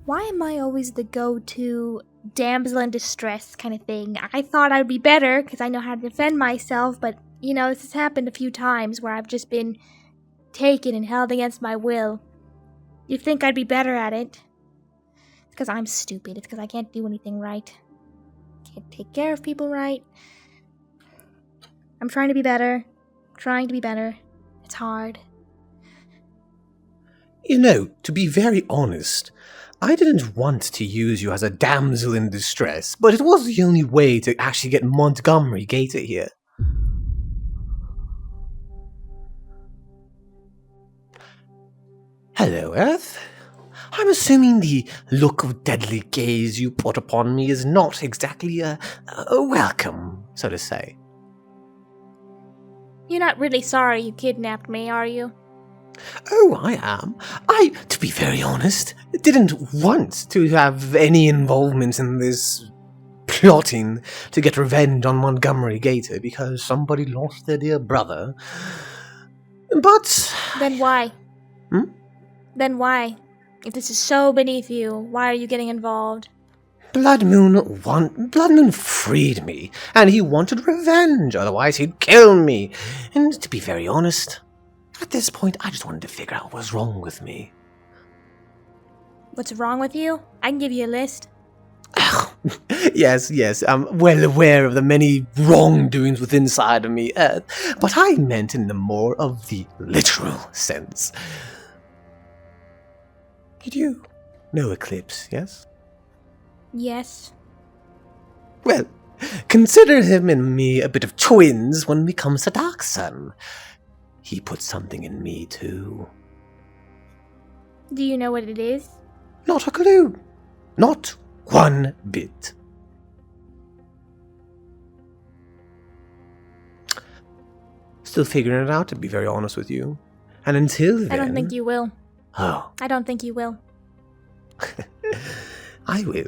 Why am I always the go-to damsel in distress kind of thing? I thought I'd be better because I know how to defend myself, but, this has happened a few times where I've just been taken and held against my will. You'd think I'd be better at it. It's because I'm stupid. It's because I can't do anything right. Can't take care of people right. I'm trying to be better. It's hard. To be very honest, I didn't want to use you as a damsel in distress, but it was the only way to actually get Montgomery Gator here. Hello, Earth. I'm assuming the look of deadly gaze you put upon me is not exactly a welcome, so to say. You're not really sorry you kidnapped me, are you? Oh, I am. To be very honest, didn't want to have any involvement in this plotting to get revenge on Montgomery Gator because somebody lost their dear brother. But... Then why? Then why? If this is so beneath you, why are you getting involved? Blood Moon freed me, and he wanted revenge, otherwise he'd kill me. And to be very honest, at this point I just wanted to figure out what was wrong with me. What's wrong with you? I can give you a list. Yes, I'm well aware of the many wrongdoings within inside of me, but I meant in the more of the literal sense. Did you know Eclipse, yes? Yes. Well, consider him and me a bit of twins when it comes to Dark Sun. He put something in me too. Do you know what it is? Not a clue. Not one bit. Still figuring it out, to be very honest with you. And until then... I don't think you will. Oh. I don't think you will. I will.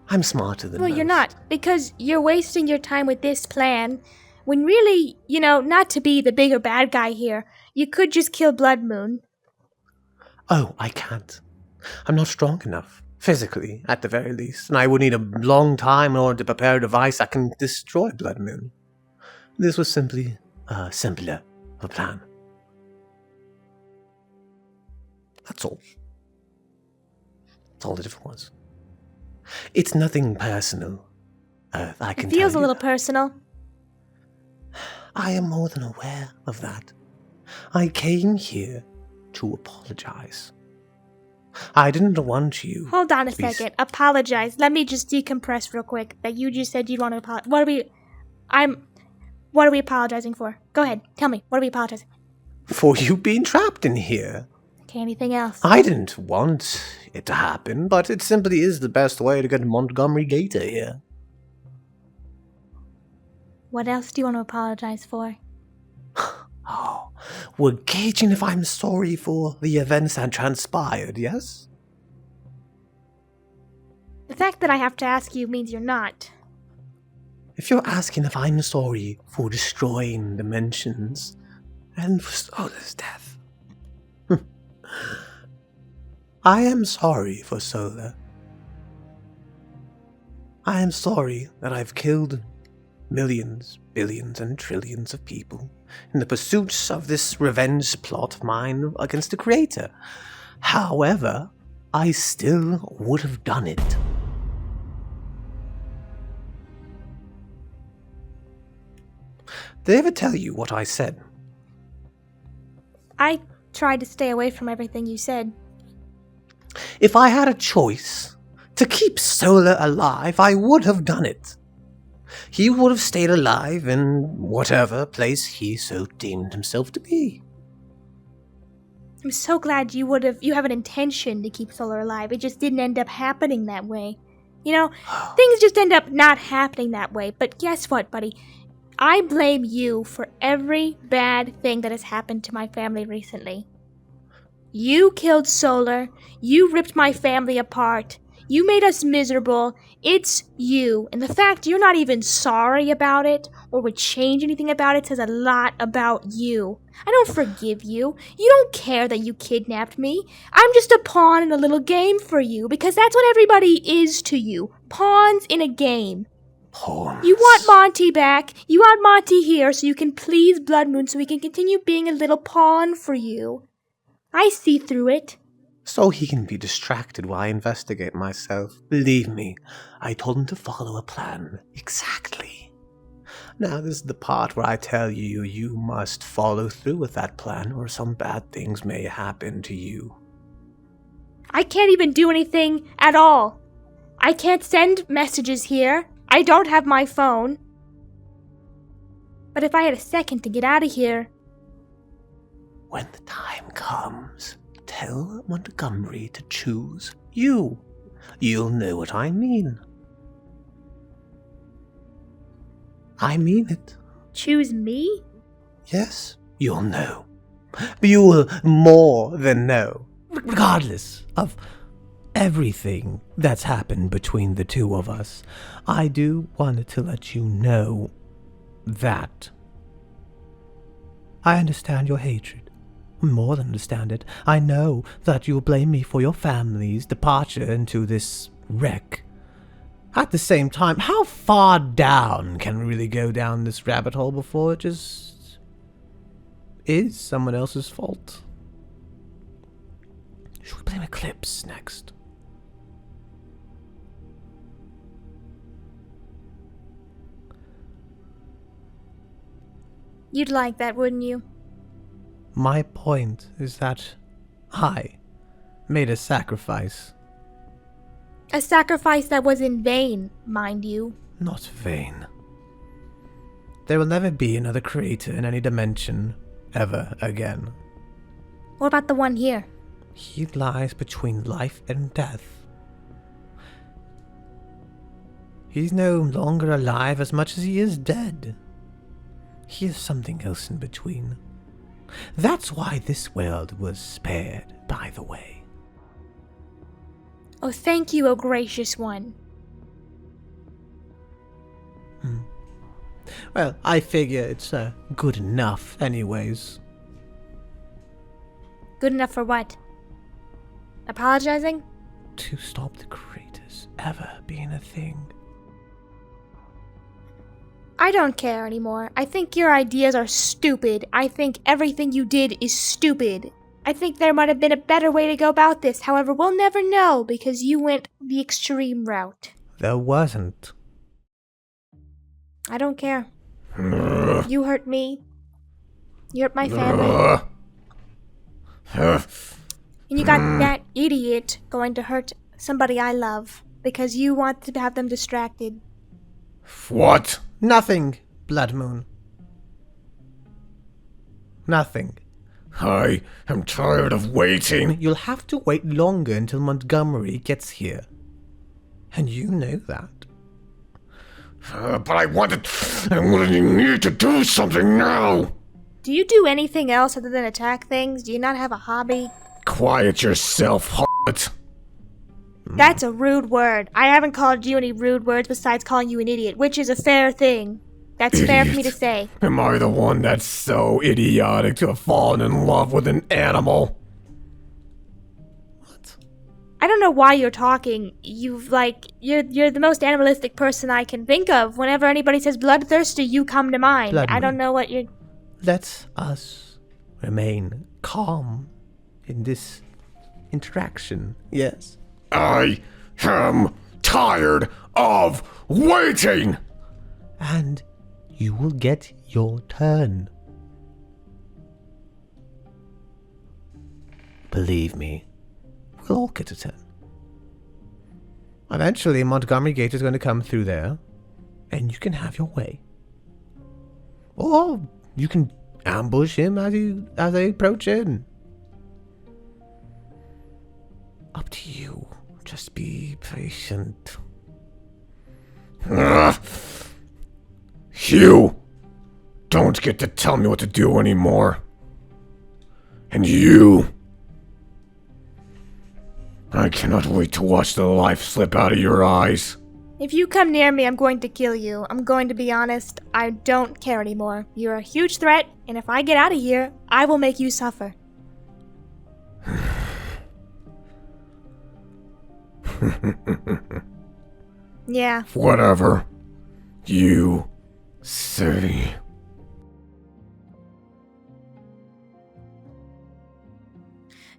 I'm smarter than Well, most. you're not, because you're wasting your time with this plan, when really, not to be the bigger bad guy here, you could just kill Blood Moon. Oh, I can't. I'm not strong enough, physically, at the very least, and I would need a long time in order to prepare a device that can destroy Blood Moon. This was simply simpler of a plan. That's all. That's all the difference was. It's nothing personal. I can It feels tell a you little that. personal. I am more than aware of that. I came here to apologize. I didn't want you. Hold on a second. Apologize. Let me just decompress real quick. That you just said you'd want to apologize. What are we apologizing for? Go ahead. Tell me. What are we apologizing For you being trapped in here. Okay, anything else? I didn't want it to happen, but it simply is the best way to get Montgomery Gator here. What else do you want to apologize for? Oh, we're gauging if I'm sorry for the events that transpired, yes? The fact that I have to ask you means you're not. If you're asking if I'm sorry for destroying dimensions and for Solar's death, I am sorry for Solar. I am sorry that I've killed millions, billions, and trillions of people in the pursuits of this revenge plot of mine against the Creator. However, I still would have done it. Did I ever tell you what I said? I tried to stay away from everything you said. If I had a choice to keep Solar alive, I would have done it. He would have stayed alive in whatever place he so deemed himself to be. I'm so glad you have an intention to keep Solar alive. It just didn't end up happening that way. Things just end up not happening that way. But guess what, buddy? I blame you for every bad thing that has happened to my family recently. You killed Solar. You ripped my family apart. You made us miserable. It's you. And the fact you're not even sorry about it or would change anything about it says a lot about you. I don't forgive you. You don't care that you kidnapped me. I'm just a pawn in a little game for you because that's what everybody is to you. Pawns in a game. Pawns. You want Monty back. You want Monty here so you can please Blood Moon so he can continue being a little pawn for you. I see through it. So he can be distracted while I investigate myself. Believe me, I told him to follow a plan. Exactly. Now this is the part where I tell you you must follow through with that plan or some bad things may happen to you. I can't even do anything at all. I can't send messages here. I don't have my phone. But if I had a second to get out of here... When the time comes, tell Montgomery to choose you. You'll know what I mean. I mean it. Choose me? Yes, you'll know. But you will more than know. Regardless of everything that's happened between the two of us, I do want to let you know that I understand your hatred. More than understand it. I know that you'll blame me for your family's departure into this wreck. At the same time, how far down can we really go down this rabbit hole before it just is someone else's fault? Should we blame Eclipse next? You'd like that, wouldn't you? My point is that I made a sacrifice. A sacrifice that was in vain, mind you. Not vain. There will never be another creator in any dimension ever again. What about the one here? He lies between life and death. He's no longer alive as much as he is dead. He is something else in between. That's why this world was spared, by the way. Oh, thank you, O gracious one. Well, I figure it's good enough anyways. Good enough for what? Apologizing? To stop the creators ever being a thing. I don't care anymore. I think your ideas are stupid. I think everything you did is stupid. I think there might have been a better way to go about this. However, we'll never know because you went the extreme route. There wasn't. I don't care. You hurt me. You hurt my family. And you got that idiot going to hurt somebody I love because you want to have them distracted. What? Nothing, Blood Moon. Nothing. I am tired of waiting. You'll have to wait longer until Montgomery gets here. And you know that. But I need to do something now. Do you do anything else other than attack things? Do you not have a hobby? Quiet yourself, Hart. That's a rude word. I haven't called you any rude words besides calling you an idiot, which is a fair thing. That's Idiot. fair for me to say. Am I the one that's so idiotic to have fallen in love with an animal? What? I don't know why you're talking. You're the most animalistic person I can think of. Whenever anybody says bloodthirsty, you come to mind. Blood I don't moon. know what you're... Let us remain calm in this interaction, yes? I am tired of waiting! And you will get your turn. Believe me, we'll all get a turn. Eventually, Montgomery Gate is going to come through there, and you can have your way. Or you can ambush him as they approach in. Up to you. Just be patient. You don't get to tell me what to do anymore. And you I cannot wait to watch the life slip out of your eyes. If you come near me, I'm going to kill you. I'm going to be honest, I don't care anymore. You're a huge threat, and if I get out of here, I will make you suffer. Yeah. Whatever you say.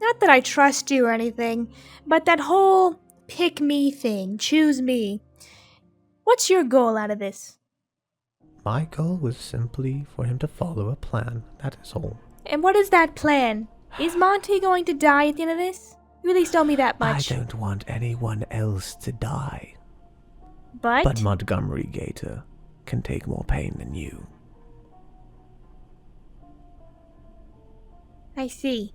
Not that I trust you or anything, but that whole pick me thing, choose me. What's your goal out of this? My goal was simply for him to follow a plan, that is all. And what is that plan? Is Monty going to die at the end of this? You at least tell me that much. I don't want anyone else to die. But Montgomery Gator can take more pain than you. I see.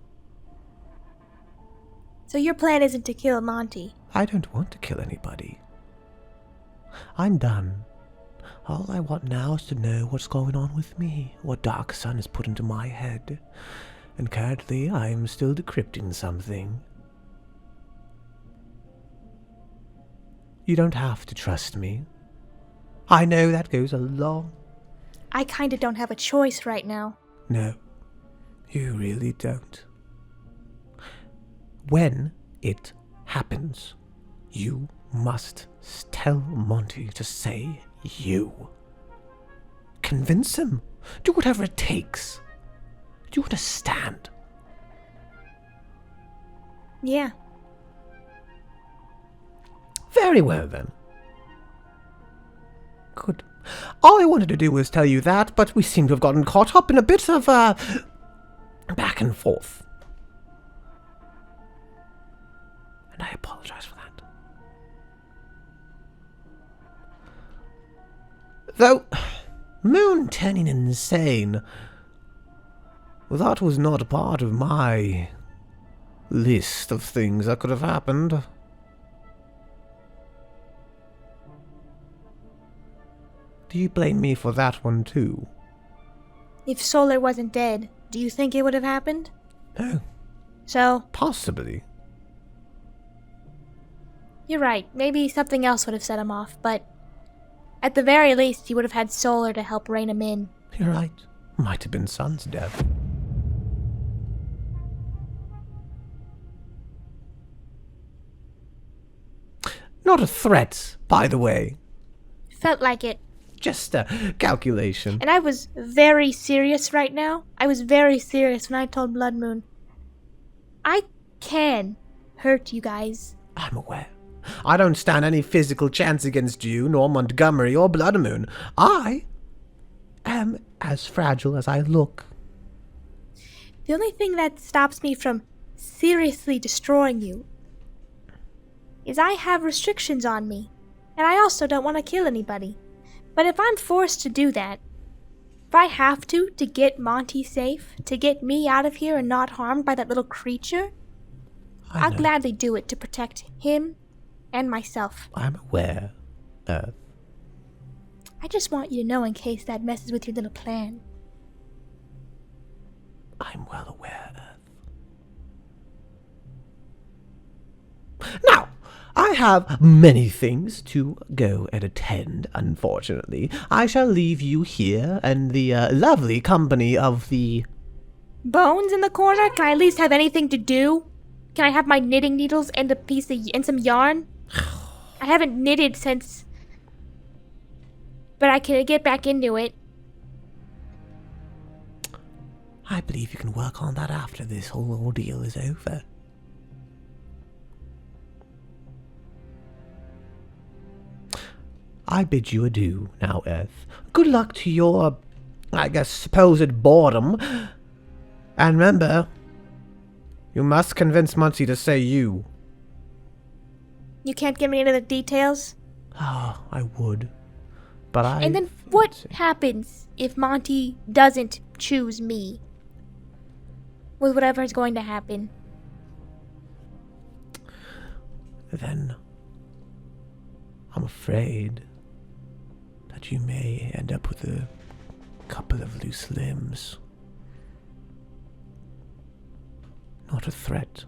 So your plan isn't to kill Monty? I don't want to kill anybody. I'm done. All I want now is to know what's going on with me, what Dark Sun has put into my head. And currently, I am still decrypting something. You don't have to trust me. I know that goes a long... I kinda don't have a choice right now. No, you really don't. When it happens, you must tell Monty to say you. Convince him. Do whatever it takes. Do you understand? Yeah. Very well, then. Good. All I wanted to do was tell you that, but we seem to have gotten caught up in a bit of, back and forth. And I apologize for that. Though, Moon turning insane, that was not part of my list of things that could have happened. Do you blame me for that one too? If Solar wasn't dead, do you think it would have happened? No. So, Possibly. you're right. Maybe something else would have set him off, but at the very least, he would have had Solar to help rein him in. You're right. Might have been Sun's death. Not a threat, by the way. Felt like it. Just a calculation. And I was very serious right now. I was very serious when I told Blood Moon. I can hurt you guys. I'm aware. I don't stand any physical chance against you, nor Montgomery, or Blood Moon. I am as fragile as I look. The only thing that stops me from seriously destroying you is I have restrictions on me. And I also don't want to kill anybody. But if I'm forced to do that, if I have to get Monty safe, to get me out of here and not harmed by that little creature, I'll gladly do it to protect him and myself. I'm aware, Earth. I just want you to know in case that messes with your little plan. I'm well aware, Earth. Now, I have many things to go and attend, unfortunately. I shall leave you here in the lovely company of the... Bones in the corner? Can I at least have anything to do? Can I have my knitting needles and and some yarn? I haven't knitted since... But I can get back into it. I believe you can work on that after this whole ordeal is over. I bid you adieu now, Earth. Good luck to your, I guess, supposed boredom. And remember, you must convince Monty to say you. You can't give me any of the details? Ah, I would. But I... And then what happens if Monty doesn't choose me? With whatever is going to happen? Then I'm afraid that you may end up with a couple of loose limbs. Not a threat.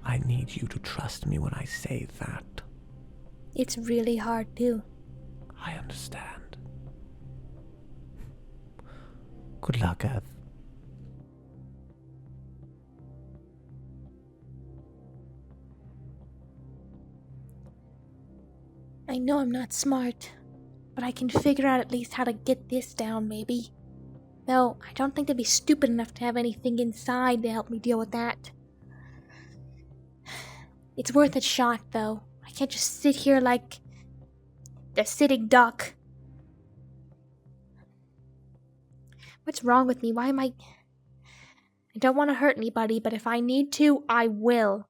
I need you to trust me when I say that. It's really hard, too. I understand. Good luck, Ev. I know I'm not smart, but I can figure out at least how to get this down, maybe. Though, I don't think they'd be stupid enough to have anything inside to help me deal with that. It's worth a shot, though. I can't just sit here like a sitting duck. What's wrong with me? Why am I don't want to hurt anybody, but if I need to, I will.